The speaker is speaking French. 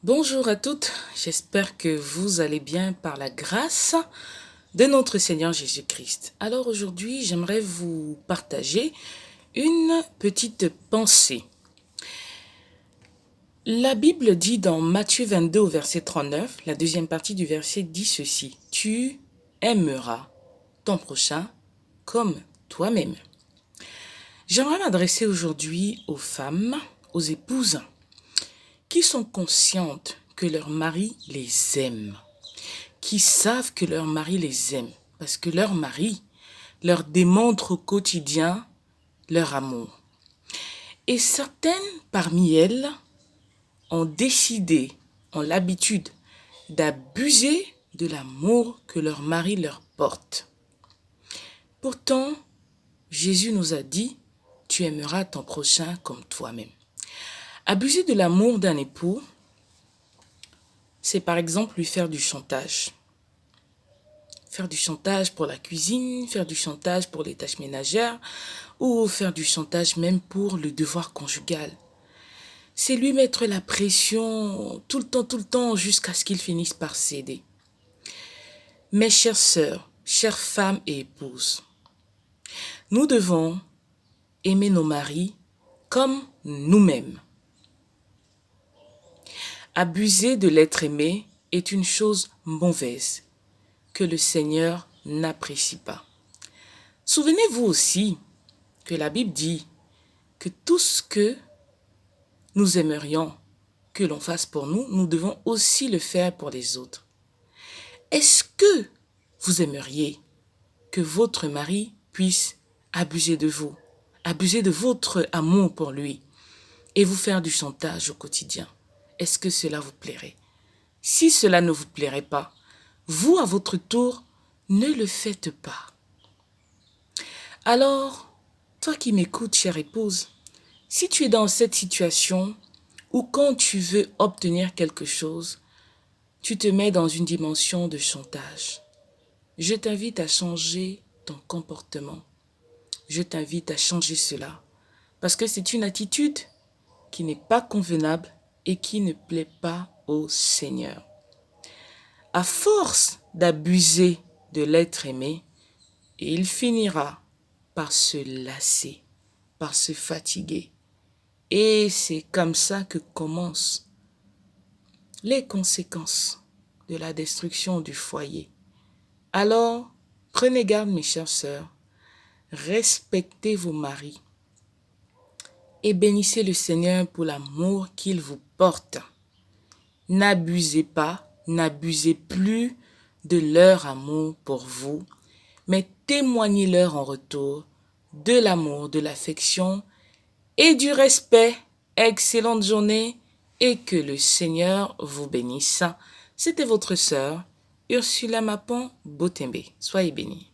Bonjour à toutes, j'espère que vous allez bien par la grâce de notre Seigneur Jésus-Christ. Alors aujourd'hui, j'aimerais vous partager une petite pensée. La Bible dit dans Matthieu 22 au verset 39, la deuxième partie du verset dit ceci: « Tu aimeras ton prochain comme toi-même. » J'aimerais m'adresser aujourd'hui aux femmes, aux épouses, qui sont conscientes que leur mari les aime, qui savent que leur mari les aime, parce que leur mari leur démontre au quotidien leur amour. Et certaines parmi elles ont décidé, ont l'habitude d'abuser de l'amour que leur mari leur porte. Pourtant, Jésus nous a dit, tu aimeras ton prochain comme toi-même. Abuser de l'amour d'un époux, c'est par exemple lui faire du chantage. Faire du chantage pour la cuisine, faire du chantage pour les tâches ménagères ou faire du chantage même pour le devoir conjugal. C'est lui mettre la pression tout le temps jusqu'à ce qu'il finisse par céder. Mes chères sœurs, chères femmes et épouses, nous devons aimer nos maris comme nous-mêmes. Abuser de l'être aimé est une chose mauvaise que le Seigneur n'apprécie pas. Souvenez-vous aussi que la Bible dit que tout ce que nous aimerions que l'on fasse pour nous, nous devons aussi le faire pour les autres. Est-ce que vous aimeriez que votre mari puisse abuser de vous, abuser de votre amour pour lui et vous faire du chantage au quotidien? Est-ce que cela vous plairait? Si cela ne vous plairait pas, vous, à votre tour, ne le faites pas. Alors, toi qui m'écoutes, chère épouse, si tu es dans cette situation où quand tu veux obtenir quelque chose, tu te mets dans une dimension de chantage, je t'invite à changer ton comportement. Je t'invite à changer cela parce que c'est une attitude qui n'est pas convenable et qui ne plaît pas au Seigneur. À force d'abuser de l'être aimé, il finira par se lasser, par se fatiguer. Et c'est comme ça que commencent les conséquences de la destruction du foyer. Alors, prenez garde mes chères sœurs, respectez vos maris et bénissez le Seigneur pour l'amour qu'il vous porte. N'abusez pas, n'abusez plus de leur amour pour vous, mais témoignez-leur en retour de l'amour, de l'affection et du respect. Excellente journée et que le Seigneur vous bénisse. C'était votre sœur Ursula Mapon Botembe. Soyez bénis.